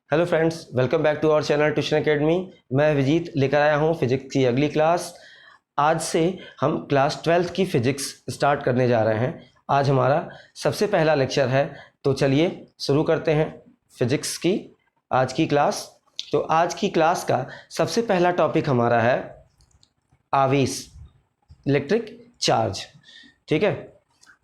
Hello friends, welcome back to our channel tuition academy. मैं विजीत लेकर आया हूँ फिजिक्स की अगली क्लास। आज से हम क्लास 12th की फ़िज़िक्स स्टार्ट करने जा रहे हैं। आज हमारा सबसे पहला लेक्चर है, तो चलिए शुरू करते हैं फिज़िक्स की आज की क्लास। तो आज की क्लास का सबसे पहला टॉपिक हमारा है आवेश, इलेक्ट्रिक चार्ज। ठीक है,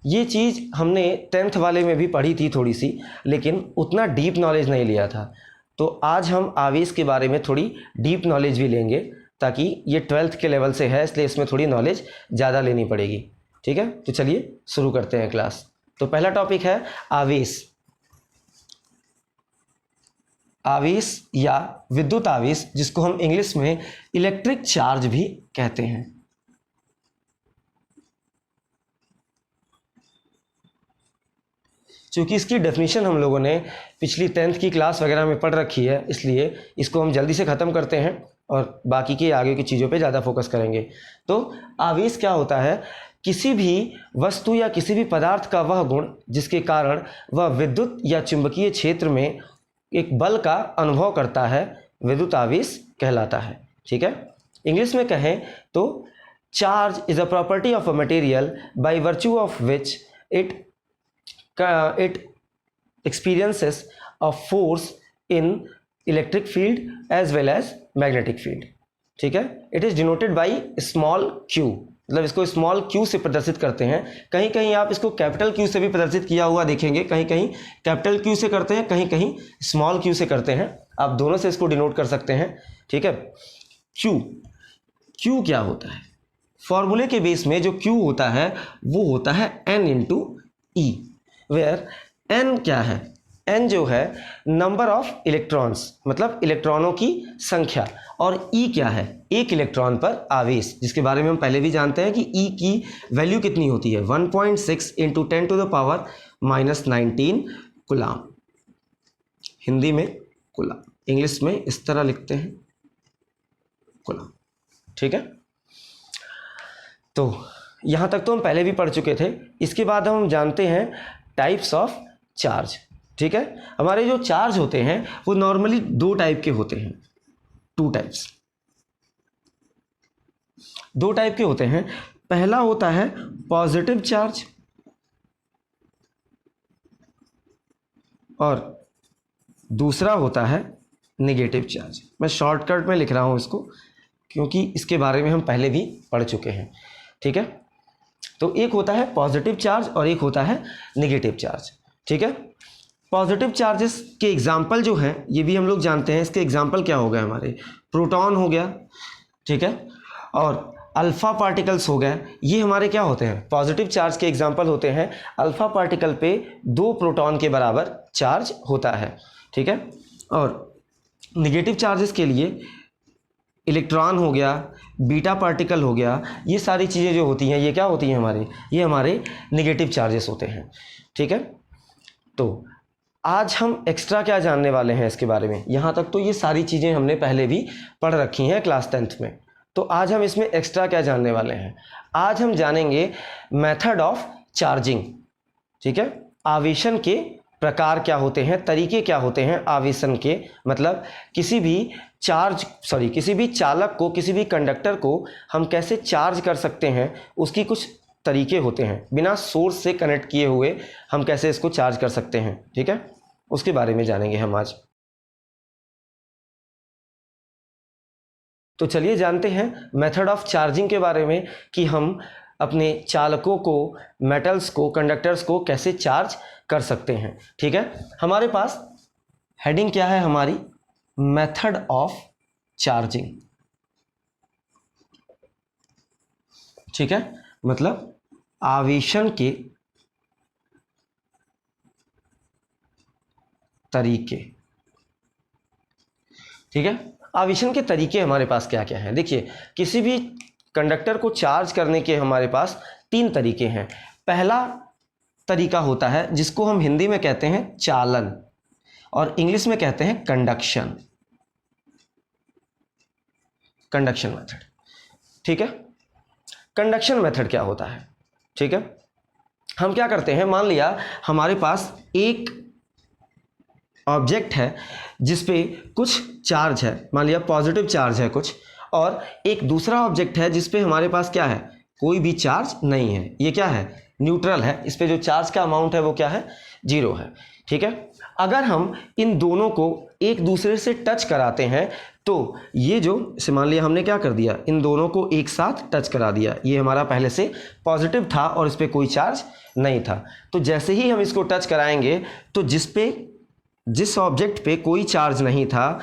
ये चीज़ हमने 10th वाले में भी पढ़ी थी थोड़ी सी, लेकिन उतना डीप नॉलेज नहीं लिया था। तो आज हम आवेश के बारे में थोड़ी डीप नॉलेज भी लेंगे, ताकि ये 12th के लेवल से है, इसलिए इसमें थोड़ी नॉलेज ज़्यादा लेनी पड़ेगी। ठीक है, तो चलिए शुरू करते हैं क्लास। तो पहला टॉपिक है आवेश। आवेश या विद्युत आवेश, जिसको हम इंग्लिश में इलेक्ट्रिक चार्ज भी कहते हैं। चूँकि इसकी डेफिनेशन हम लोगों ने पिछली 10th की क्लास वगैरह में पढ़ रखी है, इसलिए इसको हम जल्दी से ख़त्म करते हैं और बाकी की आगे की चीज़ों पे ज़्यादा फोकस करेंगे। तो आवेश क्या होता है? किसी भी वस्तु या किसी भी पदार्थ का वह गुण जिसके कारण वह विद्युत या चुंबकीय क्षेत्र में एक बल का अनुभव करता है, विद्युत आवेश कहलाता है। ठीक है, इंग्लिश में कहें तो charge is a property of a material by virtue of which it experiences a force in electric field as well as magnetic field. ठीक है, it is denoted by small q, मतलब इसको स्मॉल q से प्रदर्शित करते हैं। कहीं कहीं आप इसको कैपिटल q से भी प्रदर्शित किया हुआ देखेंगे, कहीं कहीं कैपिटल q से करते हैं, कहीं कहीं स्मॉल q से करते हैं। आप दोनों से इसको डिनोट कर सकते हैं। ठीक है, q क्या होता है? फॉर्मूले के बेस में जो q होता है वो होता है n into e, where n क्या है? n जो है नंबर ऑफ इलेक्ट्रॉन्स, मतलब इलेक्ट्रॉनों की संख्या, और e क्या है? एक इलेक्ट्रॉन पर आवेश, जिसके बारे में हम पहले भी जानते हैं कि e की वैल्यू कितनी होती है, 1.6 into 10 to the power -19 coulomb. Hindi में कूलाम, इंग्लिश में इस तरह लिखते हैं कूलाम। ठीक है, तो यहाँ तक तो हम पहले भी पढ़ चुके थे। इसके बाद हम जानते हैं टाइप्स ऑफ चार्ज। ठीक है, हमारे जो चार्ज होते हैं वो नॉर्मली दो टाइप के होते हैं, दो टाइप के होते हैं। पहला होता है पॉजिटिव चार्ज और दूसरा होता है नेगेटिव चार्ज। मैं शॉर्टकट में लिख रहा हूँ इसको, क्योंकि इसके बारे में हम पहले भी पढ़ चुके हैं। ठीक है, तो एक होता है पॉजिटिव चार्ज और एक होता है नेगेटिव चार्ज। ठीक है, पॉजिटिव चार्जेस के एग्जाम्पल जो हैं ये भी हम लोग जानते हैं। इसके एग्जाम्पल क्या हो गए? हमारे प्रोटॉन हो गया, ठीक है, और अल्फ़ा पार्टिकल्स हो गए। ये हमारे क्या होते हैं? पॉजिटिव चार्ज के एग्जाम्पल होते हैं। अल्फ़ा पार्टिकल पे 2 प्रोटॉन के बराबर चार्ज होता है। ठीक है, और नेगेटिव चार्जेस के लिए इलेक्ट्रॉन हो गया, बीटा पार्टिकल हो गया, ये सारी चीज़ें जो होती हैं ये क्या होती हैं हमारी? ये हमारे नेगेटिव चार्जेस होते हैं। ठीक है, तो आज हम एक्स्ट्रा क्या जानने वाले हैं इसके बारे में? यहाँ तक तो ये सारी चीज़ें हमने पहले भी पढ़ रखी हैं क्लास 10th में। तो आज हम इसमें एक्स्ट्रा क्या जानने वाले हैं? आज हम जानेंगे मेथड ऑफ चार्जिंग। ठीक है, आवेशन के प्रकार क्या होते हैं, तरीके क्या होते हैं आवेशन के, मतलब किसी भी चालक को, किसी भी कंडक्टर को हम कैसे चार्ज कर सकते हैं, उसकी कुछ तरीके होते हैं। बिना सोर्स से कनेक्ट किए हुए हम कैसे इसको चार्ज कर सकते हैं। ठीक है, उसके बारे में जानेंगे हम आज। तो चलिए जानते हैं मेथड ऑफ चार्जिंग के बारे में, कि हम अपने चालकों को, मेटल्स को, कंडक्टर्स को कैसे चार्ज कर सकते हैं। ठीक है, हमारे पास हेडिंग क्या है हमारी? Method of charging. ठीक है, मतलब आवेशन के तरीके। ठीक है, आवेशन के तरीके हमारे पास क्या क्या हैं? देखिए, किसी भी कंडक्टर को चार्ज करने के हमारे पास 3 तरीके हैं। पहला तरीका होता है जिसको हम हिंदी में कहते हैं चालन और इंग्लिश में कहते हैं कंडक्शन मेथड। ठीक है, कंडक्शन मेथड क्या होता है? ठीक है, हम क्या करते हैं, मान लिया हमारे पास एक ऑब्जेक्ट है जिस पे कुछ चार्ज है, मान लिया पॉजिटिव चार्ज है कुछ, और एक दूसरा ऑब्जेक्ट है जिस पे हमारे पास क्या है, कोई भी चार्ज नहीं है, ये क्या है, न्यूट्रल है, इस पे जो चार्ज का अमाउंट है वो क्या है, 0 है। ठीक है, अगर हम इन दोनों को एक दूसरे से टच कराते हैं तो ये जो से मान लिया हमने क्या कर दिया, इन दोनों को एक साथ टच करा दिया, ये हमारा पहले से पॉजिटिव था और इस पर कोई चार्ज नहीं था, तो जैसे ही हम इसको टच कराएंगे तो जिस ऑब्जेक्ट पे कोई चार्ज नहीं था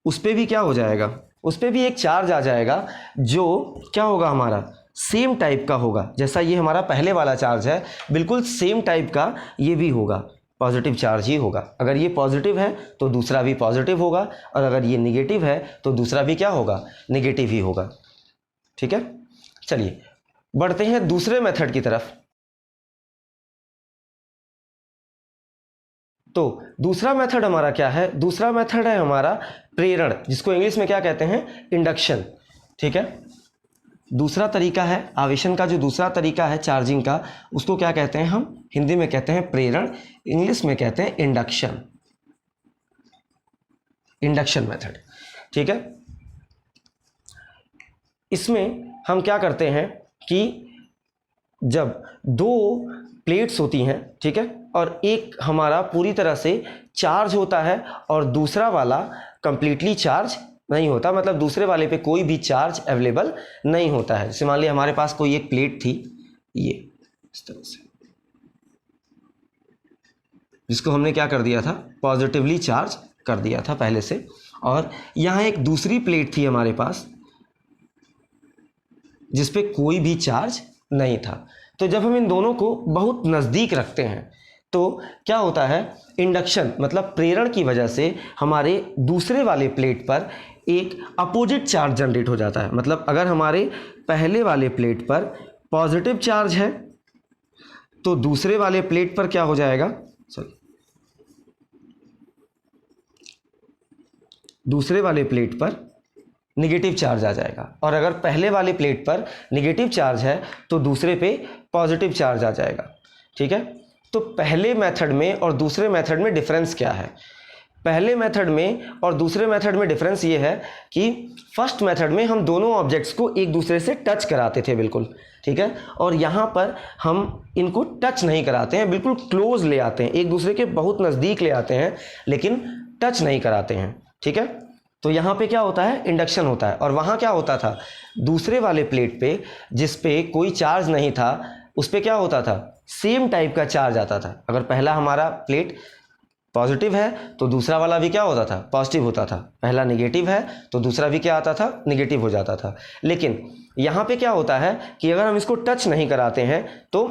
उस पर भी क्या हो जाएगा, उस पर भी एक चार्ज आ जाएगा जो क्या होगा, हमारा सेम टाइप का होगा, जैसा ये हमारा पहले वाला चार्ज है बिल्कुल सेम टाइप का ये भी होगा, पॉजिटिव चार्ज ही होगा। अगर ये पॉजिटिव है तो दूसरा भी पॉजिटिव होगा, और अगर ये निगेटिव है तो दूसरा भी क्या होगा, निगेटिव ही होगा। ठीक है, चलिए बढ़ते हैं दूसरे मेथड की तरफ। तो दूसरा मेथड हमारा क्या है, दूसरा मेथड है हमारा प्रेरण, जिसको इंग्लिश में क्या कहते हैं, इंडक्शन। ठीक है, दूसरा तरीका है आवेशन का, जो दूसरा तरीका है चार्जिंग का, उसको क्या कहते हैं, हम हिंदी में कहते हैं प्रेरण, इंग्लिश में कहते हैं इंडक्शन, इंडक्शन मेथड। ठीक है, इसमें हम क्या करते हैं कि जब दो प्लेट्स होती हैं, ठीक है, और एक हमारा पूरी तरह से चार्ज होता है और दूसरा वाला कंप्लीटली चार्ज नहीं होता, मतलब दूसरे वाले पे कोई भी चार्ज अवेलेबल नहीं होता है। जैसे मान लिया हमारे पास कोई एक प्लेट थी, ये इस तरह से, जिसको हमने क्या कर दिया था, पॉजिटिवली चार्ज कर दिया था पहले से, और यहाँ एक दूसरी प्लेट थी हमारे पास जिस पे कोई भी चार्ज नहीं था। तो जब हम इन दोनों को बहुत नज़दीक रखते हैं तो क्या होता है, इंडक्शन मतलब प्रेरण की वजह से हमारे दूसरे वाले प्लेट पर एक अपोजिट चार्ज जनरेट हो जाता है। मतलब अगर हमारे पहले वाले प्लेट पर पॉजिटिव चार्ज है तो दूसरे वाले प्लेट पर क्या हो जाएगा, दूसरे वाले प्लेट पर निगेटिव चार्ज आ जाएगा, और अगर पहले वाले प्लेट पर निगेटिव चार्ज है तो दूसरे पे पॉजिटिव चार्ज आ जाएगा। ठीक है, तो पहले मेथड में और दूसरे मेथड में डिफरेंस क्या है, पहले मेथड में और दूसरे मेथड में डिफरेंस ये है कि फर्स्ट मेथड में हम दोनों ऑब्जेक्ट्स को एक दूसरे से टच कराते थे बिल्कुल, ठीक है, और यहाँ पर हम इनको टच नहीं कराते हैं, बिल्कुल क्लोज ले आते हैं, एक दूसरे के बहुत नज़दीक ले आते हैं, लेकिन टच नहीं कराते हैं। ठीक है, तो यहाँ पे क्या होता है, इंडक्शन होता है, और वहाँ क्या होता था, दूसरे वाले प्लेट पे जिस पे कोई चार्ज नहीं था उस पे क्या होता था, सेम टाइप का चार्ज आता था। अगर पहला हमारा प्लेट पॉजिटिव है तो दूसरा वाला भी क्या होता था, पॉजिटिव होता था, पहला नेगेटिव है तो दूसरा भी क्या आता था, नेगेटिव हो जाता था। लेकिन यहाँ पे क्या होता है कि अगर हम इसको टच नहीं कराते हैं तो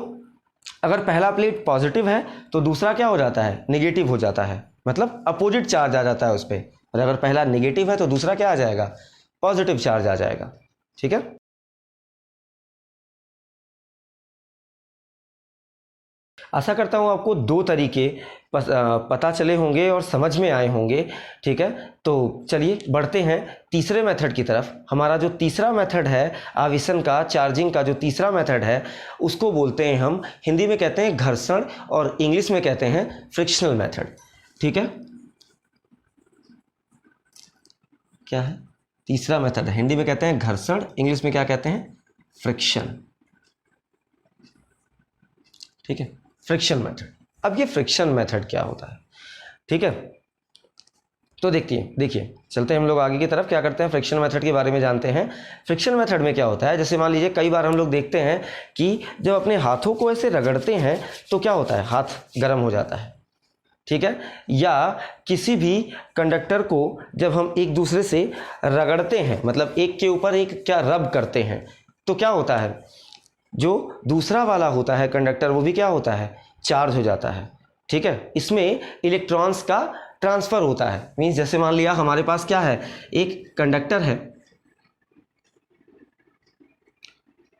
अगर पहला प्लेट पॉजिटिव है तो दूसरा क्या हो जाता है, नेगेटिव हो जाता है, मतलब अपोजिट चार्ज आ जाता है उस पर, और अगर पहला नेगेटिव है तो दूसरा क्या आ जाएगा, पॉजिटिव चार्ज आ जाएगा। ठीक है, आशा करता हूँ आपको दो तरीके पता चले होंगे और समझ में आए होंगे। ठीक है, तो चलिए बढ़ते हैं तीसरे मेथड की तरफ। हमारा जो तीसरा मेथड है आवेशन का, चार्जिंग का जो तीसरा मेथड है, उसको बोलते हैं हम, हिंदी में कहते हैं घर्षण और इंग्लिश में कहते हैं फ्रिक्शनल मेथड। ठीक है, क्या है, तीसरा मेथड है, हिंदी में कहते हैं घर्षण, इंग्लिश में क्या कहते हैं, फ्रिक्शन। ठीक है, फ्रिक्शन मेथड। अब ये फ्रिक्शन मेथड क्या होता है, ठीक है, तो देखिए चलते हैं हम लोग आगे की तरफ, क्या करते हैं, फ्रिक्शन मेथड के बारे में जानते हैं। फ्रिक्शन मेथड में क्या होता है, जैसे मान लीजिए कई बार हम लोग देखते हैं कि जब अपने हाथों को ऐसे रगड़ते हैं तो क्या होता है, हाथ गर्म हो जाता है। ठीक है, या किसी भी कंडक्टर को जब हम एक दूसरे से रगड़ते हैं, मतलब एक के ऊपर एक क्या रब करते हैं, तो क्या होता है, जो दूसरा वाला होता है कंडक्टर वो भी क्या होता है, चार्ज हो जाता है। ठीक है, इसमें इलेक्ट्रॉन्स का ट्रांसफ़र होता है। मीन्स जैसे मान लिया हमारे पास क्या है, एक कंडक्टर है,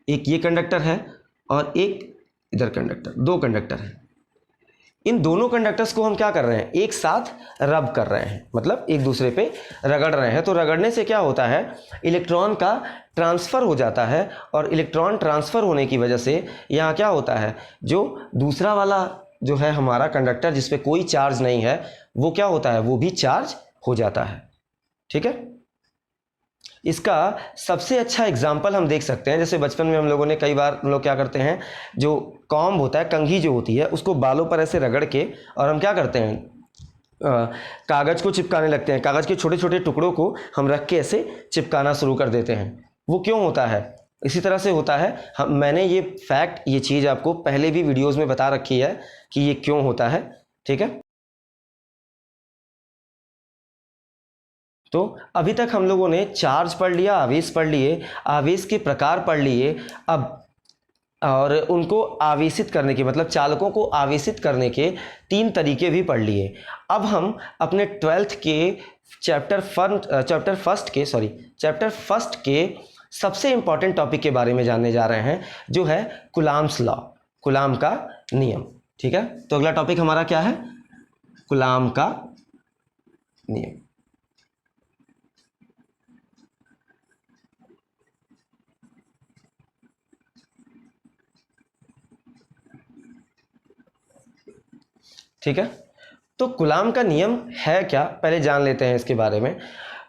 एक ये कंडक्टर है और एक इधर कंडक्टर, दो कंडक्टर है। इन दोनों कंडक्टर्स को हम क्या कर रहे हैं, एक साथ रब कर रहे हैं, मतलब एक दूसरे पे रगड़ रहे हैं। तो रगड़ने से क्या होता है, इलेक्ट्रॉन का ट्रांसफ़र हो जाता है, और इलेक्ट्रॉन ट्रांसफ़र होने की वजह से यहाँ क्या होता है, जो दूसरा वाला जो है हमारा कंडक्टर जिस पे कोई चार्ज नहीं है वो क्या होता है, वो भी चार्ज हो जाता है। ठीक है, इसका सबसे अच्छा एग्जाम्पल हम देख सकते हैं, जैसे बचपन में हम लोगों ने कई बार हम लोग क्या करते हैं, जो कॉम्ब होता है, कंघी जो होती है, उसको बालों पर ऐसे रगड़ के और हम क्या करते हैं, कागज़ को चिपकाने लगते हैं। कागज़ के छोटे छोटे टुकड़ों को हम रख के ऐसे चिपकाना शुरू कर देते हैं। वो क्यों होता है? इसी तरह से होता है। मैंने ये फैक्ट, ये चीज़ आपको पहले भी वीडियोज़ में बता रखी है कि ये क्यों होता है। ठीक है, तो अभी तक हम लोगों ने चार्ज पढ़ लिया, आवेश पढ़ लिए, आवेश के प्रकार पढ़ लिए, अब और उनको आवेशित करने के मतलब चालकों को आवेशित करने के 3 तरीके भी पढ़ लिए। अब हम अपने 12th के चैप्टर फर्स्ट के सबसे इंपॉर्टेंट टॉपिक के बारे में जानने जा रहे हैं, जो है कुलाम्स लॉ, कुलाम का नियम। ठीक है, तो अगला टॉपिक हमारा क्या है, कुलाम का नियम। ठीक है, तो कुलाम का नियम है क्या, पहले जान लेते हैं इसके बारे में।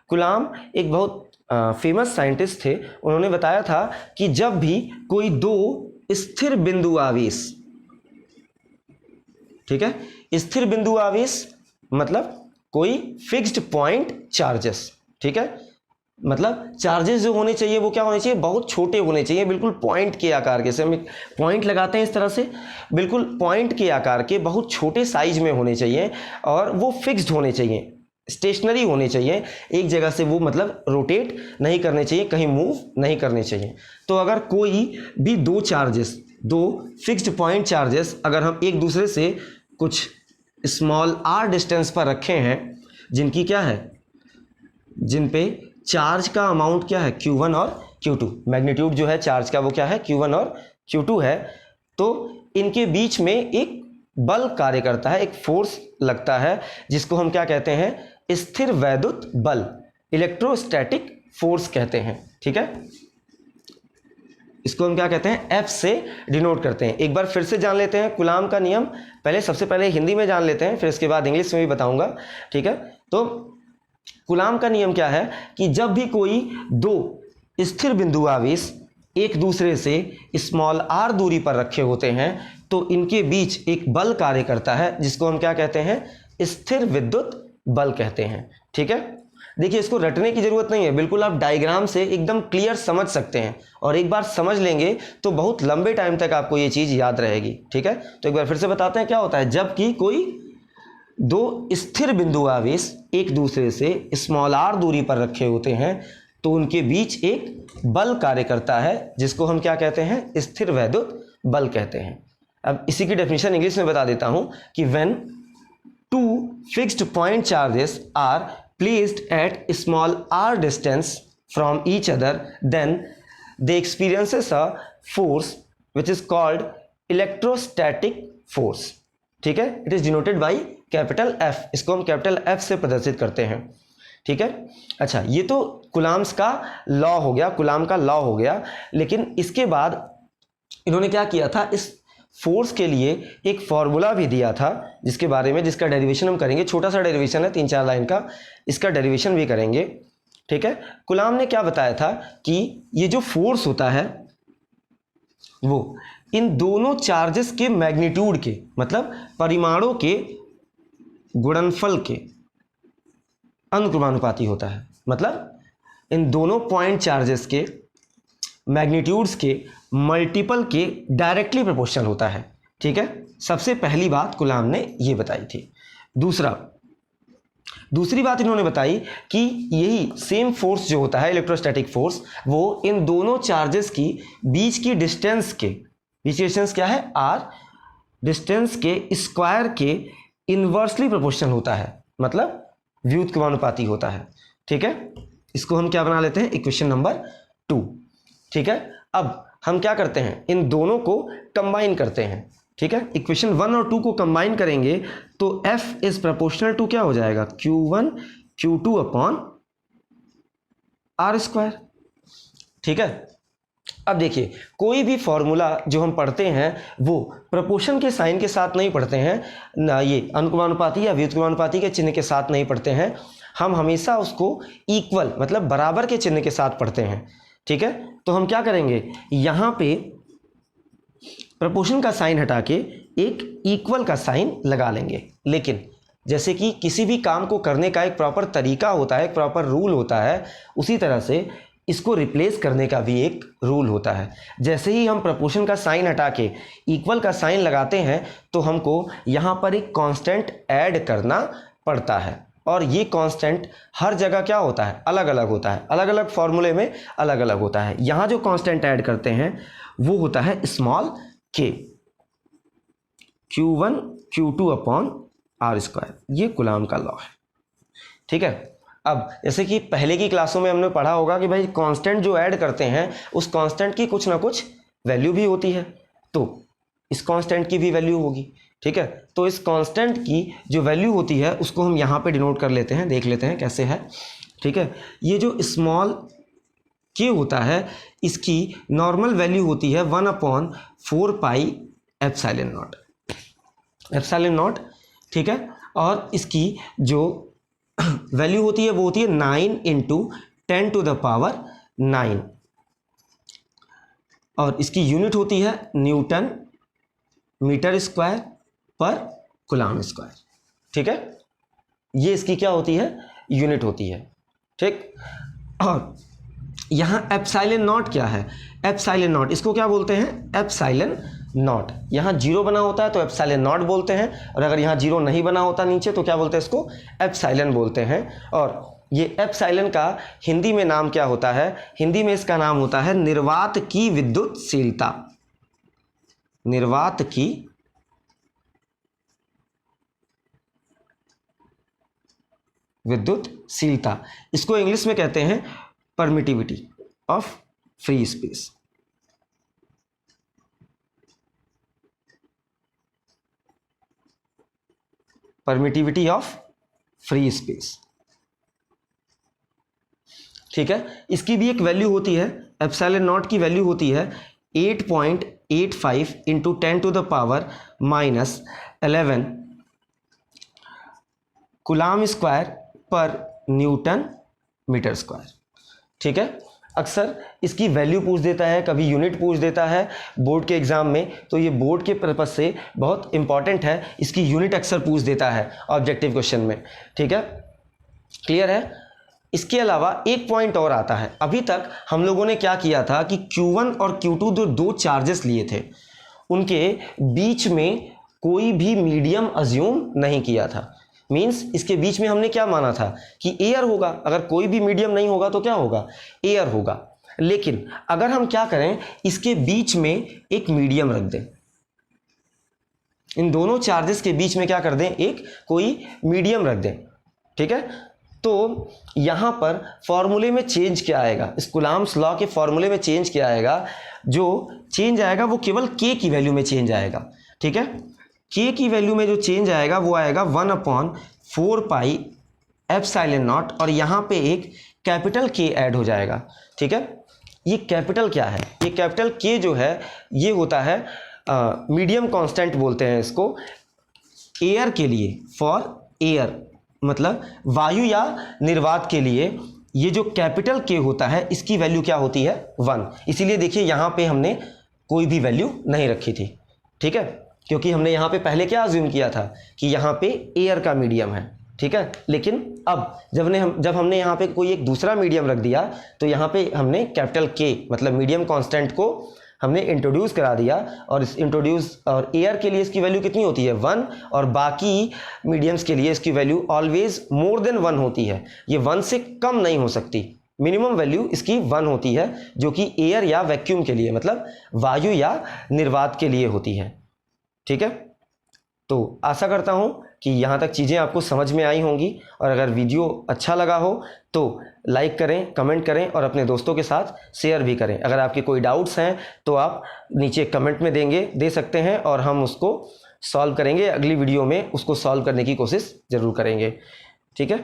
कुलाम एक बहुत फेमस साइंटिस्ट थे। उन्होंने बताया था कि जब भी कोई 2 स्थिर बिंदु आवेश, ठीक है, स्थिर बिंदु आवेश मतलब कोई फिक्स्ड पॉइंट चार्जेस, ठीक है, मतलब चार्जेस जो होने चाहिए वो क्या होने चाहिए, बहुत छोटे होने चाहिए, बिल्कुल पॉइंट के आकार के। जैसे हम एक पॉइंट लगाते हैं इस तरह से, बिल्कुल पॉइंट के आकार के, बहुत छोटे साइज में होने चाहिए और वो फिक्स्ड होने चाहिए, स्टेशनरी होने चाहिए, एक जगह से वो मतलब रोटेट नहीं करने चाहिए, कहीं मूव नहीं करने चाहिए। तो अगर कोई भी 2 चार्जेस, 2 फिक्स्ड पॉइंट चार्जेस अगर हम एक दूसरे से कुछ स्मॉल r डिस्टेंस पर रखे हैं, जिनकी क्या है, जिन पे चार्ज का अमाउंट क्या है, Q1 और Q2, मैग्नीट्यूड जो है चार्ज का वो क्या है, Q1 और Q2 है, तो इनके बीच में एक बल कार्य करता है, एक फोर्स लगता है, जिसको हम क्या कहते हैं, स्थिर वैद्युत बल, इलेक्ट्रोस्टैटिक फोर्स कहते हैं। ठीक है, इसको हम क्या कहते हैं, F से डिनोट करते हैं। एक बार फिर से जान लेते हैं कुलाम का नियम। सबसे पहले हिंदी में जान लेते हैं, फिर इसके बाद इंग्लिश में भी बताऊंगा। ठीक है, तो कुलाम का नियम क्या है कि जब भी कोई 2 स्थिर बिंदु आवेश एक दूसरे से स्मॉल r दूरी पर रखे होते हैं, तो इनके बीच एक बल कार्य करता है, जिसको हम क्या कहते हैं, स्थिर विद्युत बल कहते हैं। ठीक है, देखिए इसको रटने की जरूरत नहीं है, बिल्कुल आप डायग्राम से एकदम क्लियर समझ सकते हैं, और एक बार समझ लेंगे तो बहुत लंबे टाइम तक आपको ये चीज़ याद रहेगी। ठीक है, तो एक बार फिर से बताते हैं क्या होता है। जबकि कोई 2 स्थिर बिंदु आवेश एक दूसरे से स्मॉल r दूरी पर रखे होते हैं, तो उनके बीच एक बल कार्य करता है, जिसको हम क्या कहते हैं, स्थिर वैद्युत बल कहते हैं। अब इसी की डेफिनेशन इंग्लिश में बता देता हूं कि when 2 fixed point charges are placed at small r distance from each other, then they experiences a force which is called electrostatic force. ठीक है, it is denoted by capital F, इसको हम capital F से प्रदर्शित करते हैं। ठीक है, अच्छा ये तो कुलाम्स का लॉ हो गया, कुलाम का लॉ हो गया। लेकिन इसके बाद इन्होंने क्या किया था, इस फोर्स के लिए एक फॉर्मूला भी दिया था, जिसके बारे में, जिसका डेरिवेशन हम करेंगे, छोटा सा डेरिवेशन है 3-4 लाइन का, इसका डेरिवेशन भी करेंगे। ठीक है, कुलाम ने क्या बताया था कि ये जो फोर्स होता है वो इन दोनों चार्जेस के मैग्नीट्यूड के, मतलब परिमाणों के गुणनफल के अनुक्रमानुपाती होता है। मतलब इन दोनों पॉइंट चार्जेस के मैग्नीट्यूड्स के मल्टीपल के डायरेक्टली प्रोपोर्शनल होता है। ठीक है, सबसे पहली बात कुलाम ने ये बताई थी। दूसरी बात इन्होंने बताई कि यही सेम फोर्स जो होता है, इलेक्ट्रोस्टैटिक फोर्स, वो इन दोनों चार्जेस की बीच की डिस्टेंस के, बीच की डिस्टेंस क्या है, r, डिस्टेंस के स्क्वायर के इन्वर्सली प्रोपोर्शनल होता है, मतलब व्युत्क्रमानुपाती होता है। ठीक है, इसको हम क्या बना लेते हैं, इक्वेशन नंबर 2। ठीक है, अब हम क्या करते हैं, इन दोनों को कंबाइन करते हैं। ठीक है, इक्वेशन 1 और 2 को कंबाइन करेंगे तो F इज प्रोपोर्शनल टू क्या हो जाएगा, Q1 Q2 upon R square. ठीक है, अब देखिए, कोई भी फॉर्मूला जो हम पढ़ते हैं वो प्रोपोर्शन के साइन के साथ नहीं पढ़ते हैं, ना ये अनुक्रमानुपाती या व्युत्क्रमानुपाती के चिन्ह के साथ नहीं पढ़ते हैं, हम हमेशा उसको इक्वल मतलब बराबर के चिन्ह के साथ पढ़ते हैं। ठीक है, तो हम क्या करेंगे, यहाँ पे प्रोपोर्शन का साइन हटा के एक इक्वल का साइन लगा लेंगे। लेकिन जैसे कि किसी भी काम को करने का एक प्रॉपर तरीका होता है, एक प्रॉपर रूल होता है, उसी तरह से इसको रिप्लेस करने का भी एक रूल होता है। जैसे ही हम प्रोपोर्शन का साइन हटा के इक्वल का साइन लगाते हैं तो हमको यहाँ पर एक कांस्टेंट ऐड करना पड़ता है, और ये कांस्टेंट हर जगह क्या होता है, अलग अलग होता है, अलग अलग फॉर्मूले में अलग अलग होता है। यहाँ जो कांस्टेंट ऐड करते हैं वो होता है small k, Q1 Q2 upon r square. ये कूलाम का लॉ है। ठीक है, अब जैसे कि पहले की क्लासों में हमने पढ़ा होगा कि भाई कांस्टेंट जो ऐड करते हैं उस कांस्टेंट की कुछ ना कुछ वैल्यू भी होती है, तो इस कांस्टेंट की भी वैल्यू होगी। ठीक है, तो इस कांस्टेंट की जो वैल्यू होती है उसको हम यहाँ पे डिनोट कर लेते हैं, देख लेते हैं कैसे है। ठीक है, ये जो स्मॉल k होता है इसकी नॉर्मल वैल्यू होती है 1/4 pi epsilon not, epsilon not. ठीक है, और इसकी जो वैल्यू होती है वो होती है 9 × 10⁹ और इसकी यूनिट होती है न्यूटन मीटर स्क्वायर पर कूलाम स्क्वायर। ठीक है, ये इसकी क्या होती है, यूनिट होती है। ठीक, और यहाँ एप्सिलॉन नॉट क्या है, एप्सिलॉन नॉट इसको क्या बोलते हैं, एप्सिलॉन नॉट। यहाँ जीरो बना होता है तो एप्सिलॉन नॉट बोलते हैं, और अगर यहाँ जीरो नहीं बना होता नीचे तो क्या बोलते हैं, इसको एप्सिलॉन बोलते हैं। और ये एप्सिलॉन का हिंदी में नाम क्या होता है, हिंदी में इसका नाम होता है निर्वात की विद्युतशीलता, निर्वात की विद्युतशीलता। इसको इंग्लिश में कहते हैं permittivity of free space. Permittivity of free space. ठीक है, इसकी भी एक वैल्यू होती है, एप्सिलॉन नॉट की वैल्यू होती है 8.85 × 10⁻⁻11 कूलाम स्क्वायर पर न्यूटन मीटर स्क्वायर। ठीक है, अक्सर इसकी वैल्यू पूछ देता है, कभी यूनिट पूछ देता है बोर्ड के एग्जाम में, तो ये बोर्ड के पर्पज से बहुत इंपॉर्टेंट है, इसकी यूनिट अक्सर पूछ देता है ऑब्जेक्टिव क्वेश्चन में। ठीक है, क्लियर है। इसके अलावा एक पॉइंट और आता है, अभी तक हम लोगों ने क्या किया था कि Q1 और Q2 जो दो चार्जेस लिए थे उनके बीच में कोई भी मीडियम अज्यूम नहीं किया था। मीन्स इसके बीच में हमने क्या माना था कि एयर होगा, अगर कोई भी मीडियम नहीं होगा तो क्या होगा, एयर होगा। लेकिन अगर हम क्या करें, इसके बीच में एक मीडियम रख दें, इन दोनों चार्जेस के बीच में क्या कर दें, एक कोई मीडियम रख दें। ठीक है, तो यहां पर फॉर्मूले में चेंज क्या आएगा, इस कूलाम्स लॉ के फॉर्मूले में चेंज क्या आएगा, जो चेंज आएगा वो केवल k की वैल्यू में चेंज आएगा। ठीक है, k की वैल्यू में जो चेंज आएगा वो आएगा 1/4 पाई एप्सिलॉन नॉट, और यहाँ पे एक कैपिटल K ऐड हो जाएगा। ठीक है, ये कैपिटल क्या है, ये कैपिटल K जो है ये होता है मीडियम कांस्टेंट बोलते हैं इसको एयर के लिए, फॉर एयर मतलब वायु या निर्वात के लिए ये जो कैपिटल K होता है इसकी वैल्यू क्या होती है, 1। इसीलिए देखिए यहाँ पे हमने कोई भी वैल्यू नहीं रखी थी। ठीक है, क्योंकि हमने यहाँ पे पहले क्या अज्यूम किया था कि यहाँ पे एयर का मीडियम है। ठीक है, लेकिन अब जब हमने यहाँ पे कोई एक दूसरा मीडियम रख दिया तो यहाँ पे हमने कैपिटल K मतलब मीडियम कांस्टेंट को हमने इंट्रोड्यूस करा दिया, और इस और एयर के लिए इसकी वैल्यू कितनी होती है, 1, और बाकी मीडियम्स के लिए इसकी वैल्यू ऑलवेज मोर देन 1 होती है, ये 1 से कम नहीं हो सकती। मिनिमम वैल्यू इसकी 1 होती है, जो कि एयर या वैक्यूम के लिए मतलब वायु या निर्वात के लिए होती है। ठीक है, तो आशा करता हूं कि यहाँ तक चीज़ें आपको समझ में आई होंगी, और अगर वीडियो अच्छा लगा हो तो लाइक करें, कमेंट करें और अपने दोस्तों के साथ शेयर भी करें। अगर आपके कोई डाउट्स हैं तो आप नीचे कमेंट में दे सकते हैं, और हम उसको सॉल्व करेंगे, अगली वीडियो में उसको सॉल्व करने की कोशिश ज़रूर करेंगे। ठीक है।